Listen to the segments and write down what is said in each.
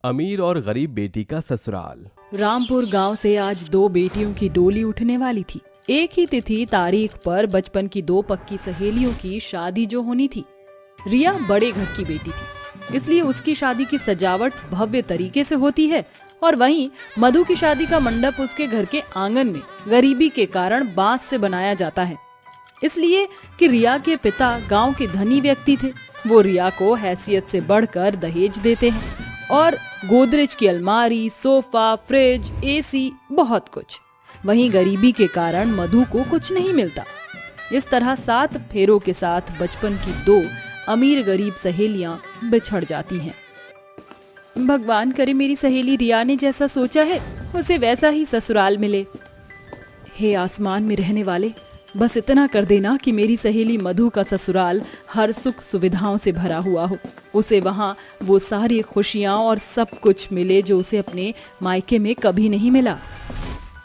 अमीर और गरीब बेटी का ससुराल। रामपुर गांव से आज दो बेटियों की डोली उठने वाली थी। एक ही तिथि तारीख पर बचपन की दो पक्की सहेलियों की शादी जो होनी थी। रिया बड़े घर की बेटी थी, इसलिए उसकी शादी की सजावट भव्य तरीके से होती है और वहीं मधु की शादी का मंडप उसके घर के आंगन में गरीबी के कारण बांस से बनाया जाता है, इसलिए कि रिया के पिता गांव के धनी व्यक्ति थे। वो रिया को हैसियत से बढ़कर दहेज देते हैं और गोदरेज की अलमारी, सोफा, फ्रिज, एसी, बहुत कुछ। वहीं गरीबी के कारण मधु को कुछ नहीं मिलता। इस तरह 7 फेरों के साथ बचपन की दो अमीर गरीब सहेलियां बिछड़ जाती हैं। भगवान करे मेरी सहेली रिया ने जैसा सोचा है उसे वैसा ही ससुराल मिले। हे आसमान में रहने वाले, बस इतना कर देना कि मेरी सहेली मधु का ससुराल हर सुख सुविधाओं से भरा हुआ हो। उसे वहाँ वो सारी खुशियाँ और सब कुछ मिले जो उसे अपने मायके में कभी नहीं मिला।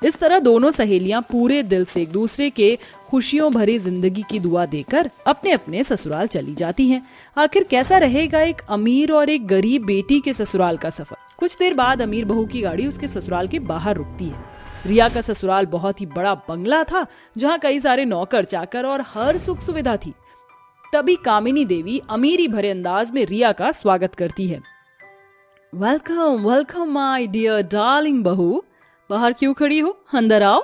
इस तरह दोनों सहेलियां पूरे दिल से एक दूसरे के खुशियों भरी जिंदगी की दुआ देकर अपने अपने ससुराल चली जाती हैं। आखिर कैसा रहेगा एक अमीर और एक गरीब बेटी के ससुराल का सफर? कुछ देर बाद अमीर बहू की गाड़ी उसके ससुराल के बाहर रुकती है। रिया का ससुराल बहुत ही बड़ा बंगला था, जहाँ कई सारे नौकर चाकर और हर सुख सुविधा थी। तभी कामिनी देवी अमीरी भरे अंदाज में रिया का स्वागत करती है। Welcome welcome my dear darling बहू, बाहर क्यों खड़ी हो, अंदर आओ।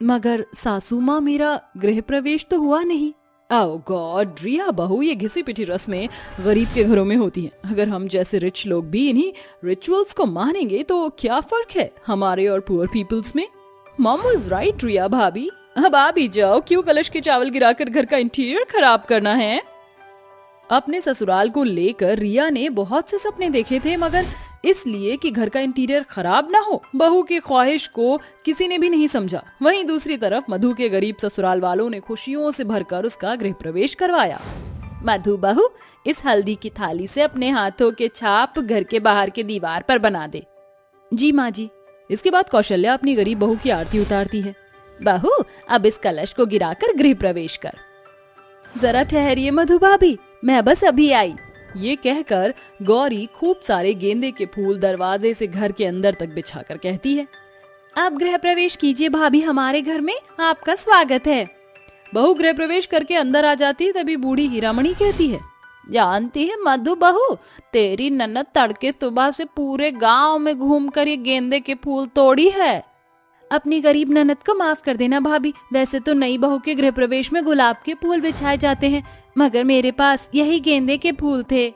मगर सासू माँ, मेरा गृह प्रवेश तो हुआ नहीं। ओह गॉड रिया बहू, ये घिसी पिटी रस्में गरीब के घरों में होती हैं। अगर हम जैसे रिच लोग भी इन्हीं रिचुअल्स को मानेंगे तो क्या फर्क है हमारे और पुअर पीपल्स में? मॉम वाज राइट रिया भाभी, अब आ भी जाओ, क्यों कलश के चावल गिराकर घर का इंटीरियर खराब करना है? अपने ससुराल को लेकर रिया ने बहुत से सपने देखे थे, मगर इसलिए कि घर का इंटीरियर खराब ना हो, बहू की ख्वाहिश को किसी ने भी नहीं समझा। वहीं दूसरी तरफ मधु के गरीब ससुराल वालों ने खुशियों से भरकर उसका गृह प्रवेश करवाया। मधु बहू, इस हल्दी की थाली से अपने हाथों के छाप घर के बाहर के दीवार पर बना दे। जी माँ जी। इसके बाद कौशल्या अपनी गरीब बहू की आरती उतारती है। बहू, अब इस कलश को गिराकर गृह प्रवेश कर। जरा ठहरिए मधु भाभी, मैं बस अभी आई। ये कहकर गौरी खूब सारे गेंदे के फूल दरवाजे से घर के अंदर तक बिछाकर कहती है, आप गृह प्रवेश कीजिए भाभी, हमारे घर में आपका स्वागत है। बहू गृह प्रवेश करके अंदर आ जाती, तभी बूढ़ी हीरामणि कहती है, जानती है मधु बहू, तेरी ननद तड़के सुबह से पूरे गांव में घूमकर ये गेंदे के फूल तोड़ी है। अपनी गरीब ननद को माफ कर देना भाभी, वैसे तो नई बहू के गृह प्रवेश में गुलाब के फूल बिछाए जाते हैं, मगर मेरे पास यही गेंदे के फूल थे।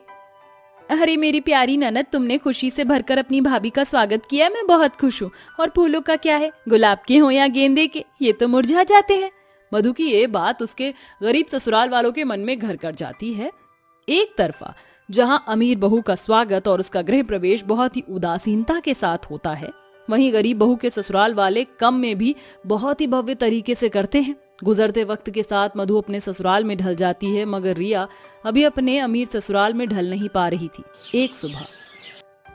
अरे मेरी प्यारी ननद, तुमने खुशी से भरकर अपनी भाभी का स्वागत किया, मैं बहुत खुश हूँ। और फूलों का क्या है, गुलाब के हो या गेंदे के, ये तो मुरझा जाते हैं। मधु की ये बात उसके गरीब ससुराल वालों के मन में घर कर जाती है। एक तरफा जहाँ अमीर बहू का स्वागत और उसका गृह प्रवेश बहुत ही उदासीनता के साथ होता है, वहीं गरीब बहू के ससुराल वाले कम में भी बहुत ही भव्य तरीके से करते हैं। गुजरते वक्त के साथ मधु अपने ससुराल में ढल जाती है, मगर रिया अभी अपने अमीर ससुराल में ढल नहीं पा रही थी। एक सुबह,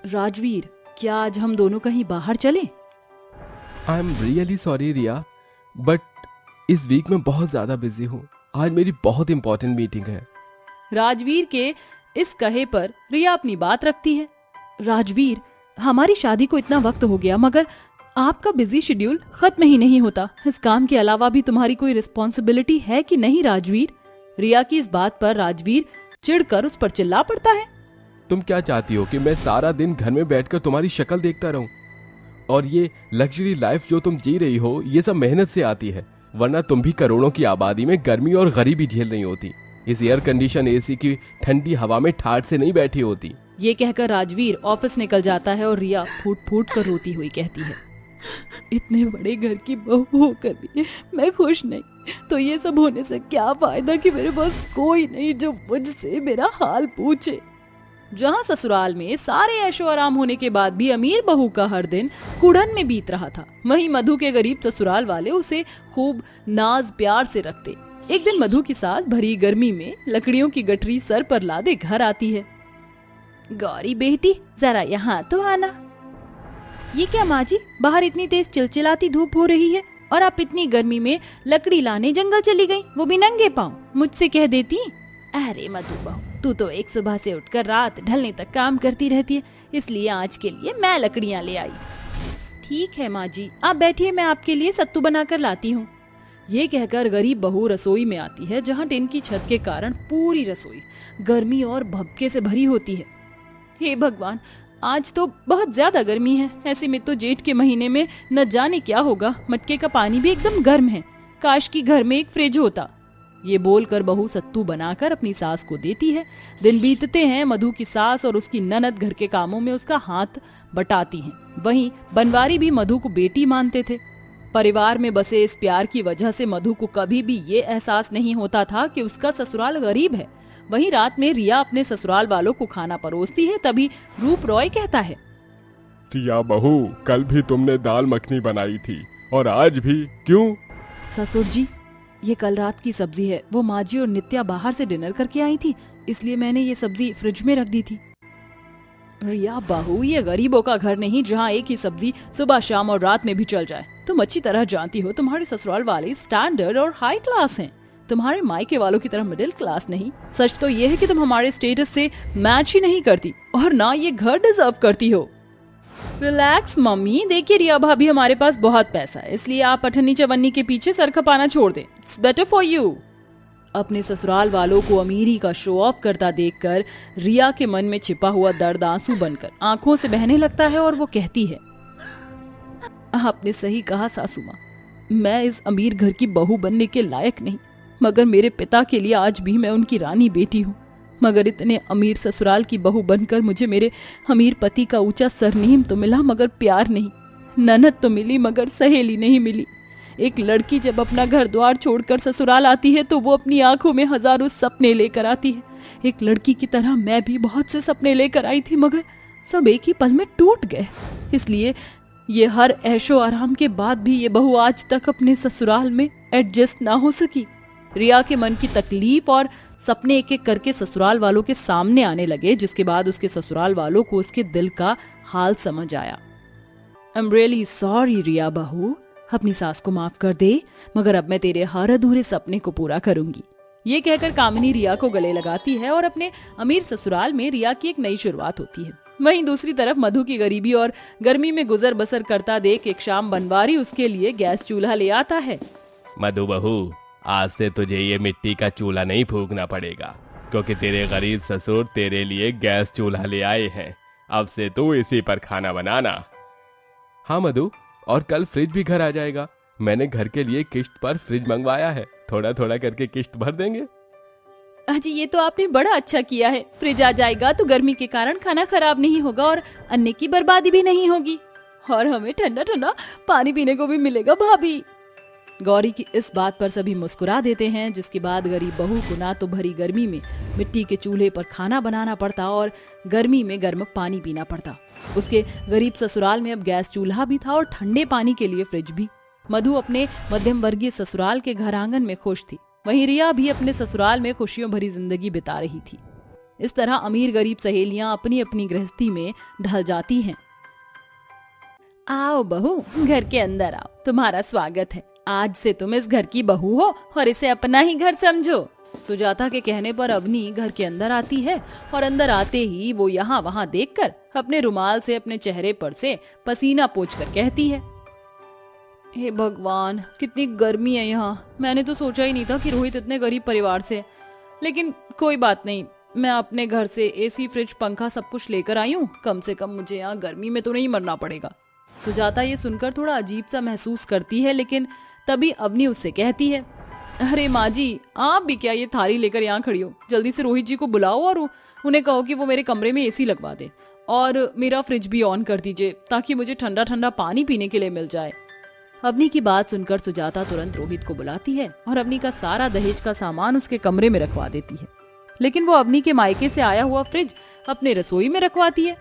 राजवीर, क्या आज हम दोनों कहीं बाहर चलें? I am really sorry Riya, but इस वीक में बहुत ज्यादा बिजी हूँ। आज मेरी बहुत इंपॉर्टेंट मीटिंग है। राजवीर के इस कहे पर रिया अपनी बात रखती है। राजवीर, हमारी शादी को इतना वक्त हो गया, मगर आपका बिजी शेड्यूल खत्म ही नहीं होता। इस काम के अलावा भी तुम्हारी कोई रिस्पॉन्सिबिलिटी है कि नहीं राजवीर? रिया की इस बात पर राजवीर चिढ़कर उस पर चिल्ला पड़ता है। तुम क्या चाहती हो कि मैं सारा दिन घर में बैठकर तुम्हारी शक्ल देखता रहूं? और ये लग्जरी लाइफ जो तुम जी रही हो, ये सब मेहनत से आती है, वरना तुम भी करोड़ों की आबादी में गर्मी और गरीबी झेल नहीं होती। इस एयर कंडीशन एसी की ठंडी हवा में ठाठ से नहीं बैठी होती। ये कहकर राजवीर ऑफिस निकल जाता है और रिया फूट फूट कर रोती हुई कहती है, इतने बड़े घर की बहू होकर भी मैं खुश नहीं, तो ये सब होने से क्या फायदा कि मेरे पास कोई नहीं जो मुझसे मेरा हाल पूछे। जहाँ ससुराल में सारे ऐशो आराम होने के बाद भी अमीर बहू का हर दिन कुड़न में बीत रहा था, वहीं मधु के गरीब ससुराल वाले उसे खूब नाज प्यार से रखते। एक दिन मधु की सास भरी गर्मी में लकड़ियों की गठरी सर पर लादे घर आती है। गौरी बेटी, जरा यहाँ तो आना। ये क्या माँ जी, बाहर इतनी तेज चिलचिलाती धूप हो रही है और आप इतनी गर्मी में लकड़ी लाने जंगल चली गई, वो भी नंगे पांव। मुझसे कह देती। अरे मधु बहू, तू तो एक सुबह से उठकर रात ढलने तक काम करती रहती है, इसलिए आज के लिए मैं लकड़ियाँ ले आई। ठीक है माँ जी, आप बैठिए, मैं आपके लिए सत्तू बनाकर लाती हूँ। ये कहकर गरीब बहू रसोई में आती है, जहाँ टिन की छत के कारण पूरी रसोई गर्मी और भभके से भरी होती है। हे भगवान, आज तो बहुत ज्यादा गर्मी है। ऐसे में तो जेठ के महीने में न जाने क्या होगा। मटके का पानी भी एकदम गर्म है। काश की घर में एक फ्रिज होता। ये बोलकर बहू सत्तू बनाकर अपनी सास को देती है। दिन बीतते हैं, मधु की सास और उसकी ननद घर के कामों में उसका हाथ बटाती हैं। वहीं बनवारी भी मधु को बेटी मानते थे। परिवार में बसे इस प्यार की वजह से मधु को कभी भी ये एहसास नहीं होता था कि उसका ससुराल गरीब है। वहीं रात में रिया अपने ससुराल वालों को खाना परोसती है, तभी रूप रॉय कहता है, रिया बहू, कल भी तुमने दाल मखनी बनाई थी और आज भी क्यों? ससुर जी, ये कल रात की सब्जी है। वो माँ जी और नित्या बाहर से डिनर करके आई थी, इसलिए मैंने ये सब्जी फ्रिज में रख दी थी। रिया बहू, ये गरीबों का घर नहीं जहाँ एक ही सब्जी सुबह शाम और रात में भी चल जाए। तुम अच्छी तरह जानती हो तुम्हारे ससुराल वाले स्टैंडर्ड और हाई क्लास हैं। तुम्हारे मायके वालों की तरह मिडिल क्लास नहीं। सच तो ये है कि तुम हमारे स्टेटस से मैच ही नहीं करती और ना ये घर डिजर्व करती हो। रिलैक्स मम्मी, देखिए रिया भाभी, हमारे पास बहुत पैसा है, इसलिए आप अठन्नी चवन्नी के पीछे सर खपाना छोड़ दें। It's better for you. अपने ससुराल वालों को अमीरी का शो ऑफ करता देखकर रिया के मन में छिपा हुआ दर्द आंसू बनकर आंखों से बहने लगता है और वो कहती है, आपने सही कहा सासू माँ, मैं इस अमीर घर की बहू बनने के लायक नहीं, मगर मेरे पिता के लिए आज भी मैं उनकी रानी बेटी हूँ। मगर इतने अमीर ससुराल की बहू बनकर मुझे मेरे अमीर पति का ऊंचा सरनेम तो मिला, मगर प्यार नहीं। ननद तो मिली, मगर सहेली नहीं मिली। एक लड़की जब अपना घर द्वार छोड़कर ससुराल आती है तो वो अपनी आंखों में हजारों सपने लेकर आती है। एक लड़की की तरह मैं भी बहुत से सपने लेकर आई थी, मगर सब एक ही पल में टूट गए। इसलिए ये हर ऐशो आराम के बाद भी ये बहू आज तक अपने ससुराल में एडजस्ट ना हो सकी। रिया के मन की तकलीफ और सपने एक एक करके ससुराल वालों के सामने आने लगे, जिसके बाद उसके ससुराल वालों को उसके दिल का हाल समझ आया। आई एम रियली सॉरी रिया बहू, अपनी सास को माफ कर दे, मगर अब मैं तेरे हर अधूरे सपने को पूरा करूंगी। ये कहकर कामिनी रिया को गले लगाती है और अपने अमीर ससुराल में रिया की एक नई शुरुआत होती है। वहीं दूसरी तरफ मधु की गरीबी और गर्मी में गुजर बसर करता देख एक शाम बनवारी उसके लिए गैस चूल्हा ले आता है। मधु बहू, आज से तुझे ये मिट्टी का चूल्हा नहीं फूकना पड़ेगा, क्योंकि तेरे गरीब ससुर तेरे लिए गैस चूल्हा ले आए हैं। अब से तू इसी पर खाना बनाना। हाँ मधु, और कल फ्रिज भी घर आ जाएगा। मैंने घर के लिए किश्त पर फ्रिज मंगवाया है, थोड़ा थोड़ा करके किश्त भर देंगे। अजी, ये तो आपने बड़ा अच्छा किया है। फ्रिज आ जाएगा तो गर्मी के कारण खाना खराब नहीं होगा और अन्न की बर्बादी भी नहीं होगी, और हमें ठंडा ठंडा पानी पीने को भी मिलेगा। भाभी, गौरी की इस बात पर सभी मुस्कुरा देते हैं, जिसके बाद गरीब बहू को ना तो भरी गर्मी में मिट्टी के चूल्हे पर खाना बनाना पड़ता और गर्मी में गर्म पानी पीना पड़ता। उसके गरीब ससुराल में अब गैस चूल्हा भी था और ठंडे पानी के लिए फ्रिज भी। मधु अपने मध्यम वर्गीय ससुराल के घर आंगन में खुश थी। वहीं रिया भी अपने ससुराल में खुशियों भरी जिंदगी बिता रही थी। इस तरह अमीर गरीब सहेलियां अपनी अपनी गृहस्थी में ढल जाती हैं। आओ बहू, घर के अंदर आओ, तुम्हारा स्वागत है। आज से तुम इस घर की बहू हो और इसे अपना ही घर समझो। सुजाता के कहने पर अवनी घर के अंदर आती है और अंदर आते ही वो यहाँ वहाँ देखकर अपने रुमाल से अपने चेहरे पर से पसीना पोंछकर कहती है, हे भगवान, कितनी गर्मी है यहाँ। मैंने तो सोचा ही नहीं था कि रोहित इतने गरीब परिवार से। लेकिन कोई बात नहीं, मैं अपने घर से एसी, फ्रिज, पंखा सब कुछ लेकर आई हूँ। कम से कम मुझे यहाँ गर्मी में तो नहीं मरना पड़ेगा। सुजाता ये सुनकर थोड़ा अजीब सा महसूस करती है, लेकिन तभी अवनी उससे कहती है, अरे माँ जी, आप भी क्या ये थाली लेकर यहाँ खड़ी हो? जल्दी से रोहित जी को बुलाओ और उन्हें कहो कि वो मेरे कमरे में एसी लगवा दे और मेरा फ्रिज भी ऑन कर दीजिए, ताकि मुझे ठंडा ठंडा पानी पीने के लिए मिल जाए। अवनी की बात सुनकर सुजाता तुरंत रोहित को बुलाती है और अवनी का सारा दहेज का सामान उसके कमरे में रखवा देती है। लेकिन वो अवनी के मायके से आया हुआ फ्रिज अपने रसोई में रखवाती है।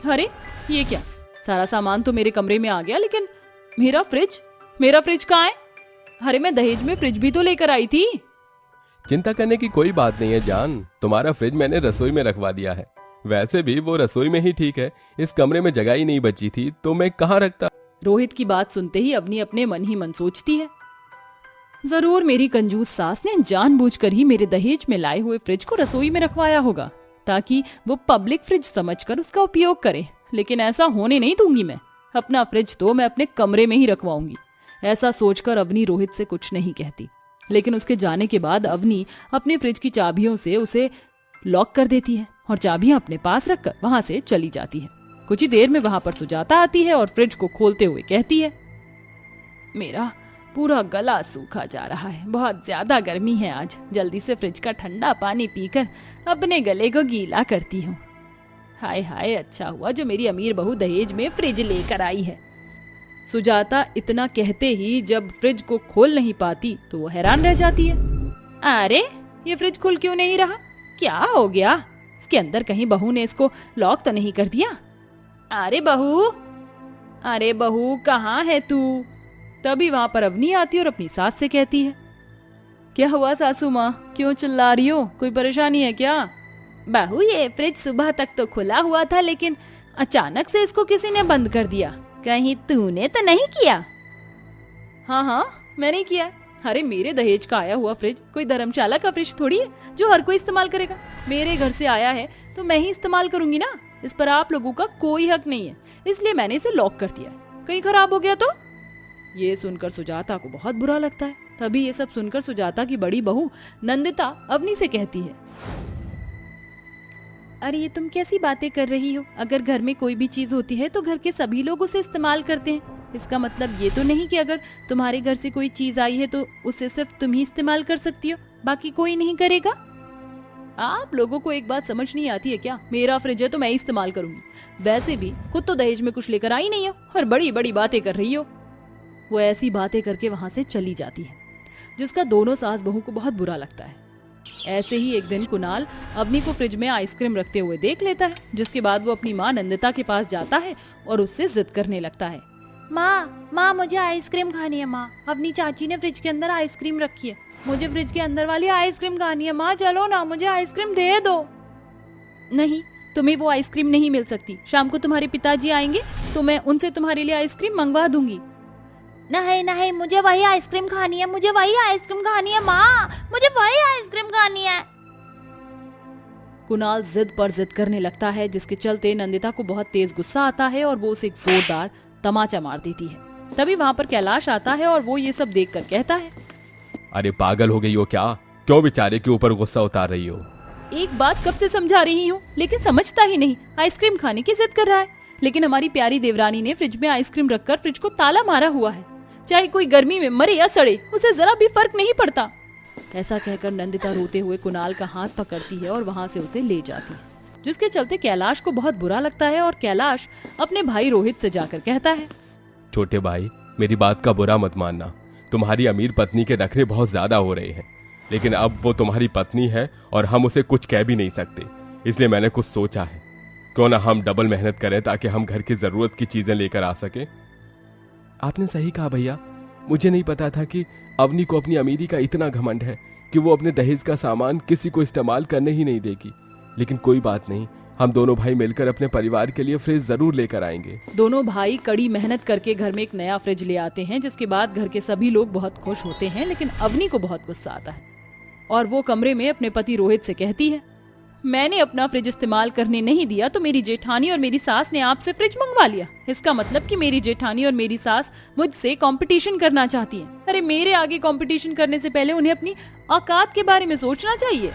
अरे ये क्या, सारा सामान तो मेरे कमरे में आ गया, लेकिन मेरा फ्रिज कहाँ है? अरे मैं दहेज में फ्रिज भी तो लेकर आई थी। चिंता करने की कोई बात नहीं है जान, तुम्हारा फ्रिज मैंने रसोई में रखवा दिया है। वैसे भी वो रसोई में ही ठीक है, इस कमरे में जगह ही नहीं बची थी तो मैं कहाँ रखता। रोहित की बात सुनते ही अवनी अपने मन ही मन सोचती है, जरूर मेरी कंजूस सास ने जानबूझकर ही मेरे दहेज में लाए हुए फ्रिज को रसोई में रखवाया होगा ताकि वो पब्लिक फ्रिज समझकर उसका उपयोग करे, लेकिन ऐसा होने नहीं दूंगी मैं। अपना फ्रिज तो मैं अपने कमरे में ही रखवाऊंगी। ऐसा सोचकर अवनी रोहित से कुछ नहीं कहती, लेकिन उसके जाने के बाद अवनी अपने फ्रिज की चाबियों से उसे लॉक कर देती है और चाबियां अपने पास रखकर वहां से चली जाती है। कुछ ही देर में वहां पर सुजाता आती है और फ्रिज को खोलते हुए कहती है, मेरा पूरा गला सूखा जा रहा है, बहुत ज्यादा गर्मी है आज। जल्दी से फ्रिज का ठंडा पानी पीकर अपने गले को गीला करती हूँ। हाय हाय, अच्छा हुआ जो मेरी अमीर बहू दहेज में फ्रिज लेकर आई है। सुजाता इतना कहते ही जब फ्रिज को खोल नहीं पाती तो वो हैरान रह जाती है। अरे ये फ्रिज खुल क्यों नहीं रहा? क्या हो गया? इसके अंदर कहीं बहू ने इसको लॉक तो नहीं कर दिया? अरे बहू कहाँ है तू? तभी वहां पर अवनी आती और अपनी सास से कहती है, क्या हुआ सासू माँ, क्यों चिल्ला रही हो? कोई परेशानी है क्या? बहू ये फ्रिज सुबह तक तो खुला हुआ था, लेकिन अचानक से इसको किसी ने बंद कर दिया। कहीं तूने तो नहीं किया? हाँ मैंने किया। अरे मेरे दहेज का आया हुआ फ्रिज कोई धर्मशाला का फ्रिज थोड़ी है जो हर कोई इस्तेमाल करेगा। मेरे घर से आया है तो मैं ही इस्तेमाल करूंगी ना। इस पर आप लोगों का कोई हक नहीं है, इसलिए मैंने इसे लॉक कर दिया। कहीं खराब हो गया तो? ये सुनकर सुजाता को बहुत बुरा लगता है। तभी ये सब सुनकर सुजाता की बड़ी बहू नंदिता अवनी से कहती है, अरे ये तुम कैसी बातें कर रही हो? अगर घर में कोई भी चीज होती है तो घर के सभी लोग उसे इस्तेमाल करते हैं। इसका मतलब ये तो नहीं कि अगर तुम्हारे घर से कोई चीज आई है तो उसे सिर्फ तुम ही इस्तेमाल कर सकती हो, बाकी कोई नहीं करेगा। आप लोगों को एक बात समझ नहीं आती है क्या? मेरा फ्रिज है तो मैं ही इस्तेमाल करूंगी। वैसे भी खुद तो दहेज में कुछ लेकर आई नहीं हो और बड़ी बड़ी बातें कर रही हो। वो ऐसी बातें करके वहां से चली जाती है, जिसका दोनों सास बहू को बहुत बुरा लगता है। ऐसे ही एक दिन कुणाल अवनी को फ्रिज में आइसक्रीम रखते हुए देख लेता है, जिसके बाद वो अपनी माँ नंदिता के पास जाता है और उससे जिद करने लगता है, माँ मुझे आइसक्रीम खानी है। माँ, अवनी चाची ने फ्रिज के अंदर आइसक्रीम रखी है, मुझे फ्रिज के अंदर वाली आइसक्रीम खानी है। माँ चलो ना, मुझे आइसक्रीम दे दो। नहीं, तुम्हें वो आइसक्रीम नहीं मिल सकती। शाम को तुम्हारे पिताजी आएंगे तो मैं उनसे तुम्हारे लिए आइसक्रीम मंगवा दूंगी। नहीं, मुझे वही आइसक्रीम खानी है, मुझे वही आइसक्रीम खानी है। माँ, मुझे वही आइसक्रीम खानी है। कुणाल जिद पर जिद करने लगता है, जिसके चलते नंदिता को बहुत तेज गुस्सा आता है और वो उसे एक जोरदार तमाचा मार देती है। तभी वहाँ पर कैलाश आता है और वो ये सब देखकर कहता है, अरे पागल हो गई हो क्या? क्यों बेचारे के ऊपर गुस्सा उतार रही हो? एक बात कब से समझा रही हूँ, लेकिन समझता ही नहीं। आइसक्रीम खाने की जिद कर रहा है, लेकिन हमारी प्यारी देवरानी ने फ्रिज में आइसक्रीम रखकर फ्रिज को ताला मारा हुआ है। चाहे कोई गर्मी में मरे या सड़े, उसे जरा भी फर्क नहीं पड़ता। ऐसा कहकर नंदिता रोते हुए कुणाल का हाथ पकड़ती है और वहाँ से उसे ले जाती है, जिसके चलते कैलाश को बहुत बुरा लगता है और कैलाश अपने भाई रोहित से जाकर कहता है, छोटे भाई, मेरी बात का बुरा मत मानना। तुम्हारी अमीर पत्नी के नखरे बहुत ज्यादा हो रहे हैं, लेकिन अब वो तुम्हारी पत्नी है और हम उसे कुछ कह भी नहीं सकते। इसलिए मैंने कुछ सोचा है, क्यों ना हम डबल मेहनत करें ताकि हम घर की जरूरत की चीजें लेकर आ सके। आपने सही कहा भैया, मुझे नहीं पता था कि अवनी को अपनी अमीरी का इतना घमंड है कि वो अपने दहेज का सामान किसी को इस्तेमाल करने ही नहीं देगी। लेकिन कोई बात नहीं, हम दोनों भाई मिलकर अपने परिवार के लिए फ्रिज जरूर लेकर आएंगे। दोनों भाई कड़ी मेहनत करके घर में एक नया फ्रिज ले आते हैं, जिसके बाद घर के सभी लोग बहुत खुश होते हैं। लेकिन अवनी को बहुत गुस्सा आता है और वो कमरे में अपने पति रोहित से कहती है, मैंने अपना फ्रिज इस्तेमाल करने नहीं दिया तो मेरी जेठानी और मेरी सास ने आपसे फ्रिज मंगवा लिया। इसका मतलब कि मेरी जेठानी और मेरी सास मुझसे कंपटीशन करना चाहती हैं। अरे मेरे आगे कंपटीशन करने से पहले उन्हें अपनी औकात के बारे में सोचना चाहिए।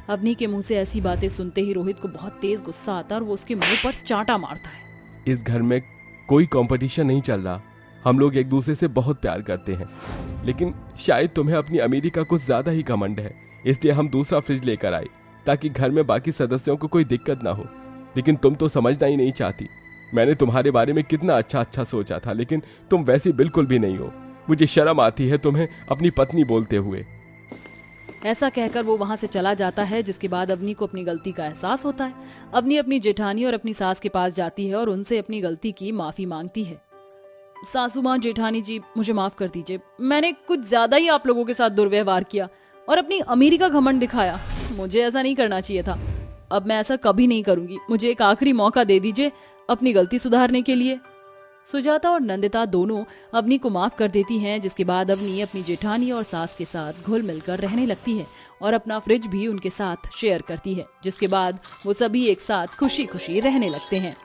अवनी के मुंह से ऐसी बातें सुनते ही रोहित को बहुत तेज गुस्सा आता है और वो उसके मुंह पर चांटा मारता है। इस घर में कोई कंपटीशन नहीं चल रहा, हम लोग एक दूसरे से बहुत प्यार करते हैं। लेकिन शायद तुम्हें अपनी अमीरी का कुछ ज्यादा ही घमंड है, इसलिए हम दूसरा फ्रिज लेकर आए ताकि घर में बाकी सदस्यों को कोई दिक्कत ना हो। लेकिन तुम तो समझना ही नहीं चाहती। मैंने तुम्हारे बारे में कितना अच्छा सोचा था, लेकिन तुम वैसी बिल्कुल भी नहीं हो। मुझे शर्म आती है तुम्हें अपनी पत्नी बोलते हुए। ऐसा कहकर वो वहां से चला जाता है, जिसके बाद अवनी को अपनी गलती का एहसास होता है। अवनी अपनी जेठानी और अपनी सास के पास जाती है और उनसे अपनी गलती की माफी मांगती है। सासू माँ, जेठानी जी, मुझे माफ कर दीजिए। मैंने कुछ ज्यादा ही आप लोगों के साथ दुर्व्यवहार किया और अपनी अमीरी का घमंड दिखाया। मुझे ऐसा नहीं करना चाहिए था। अब मैं ऐसा कभी नहीं करूंगी। मुझे एक आखिरी मौका दे दीजिए अपनी गलती सुधारने के लिए। सुजाता और नंदिता दोनों अवनी को माफ कर देती हैं, जिसके बाद अवनी अपनी जेठानी और सास के साथ घुल मिलकर रहने लगती है और अपना फ्रिज भी उनके साथ शेयर करती है, जिसके बाद वो सभी एक साथ खुशी खुशी रहने लगते हैं।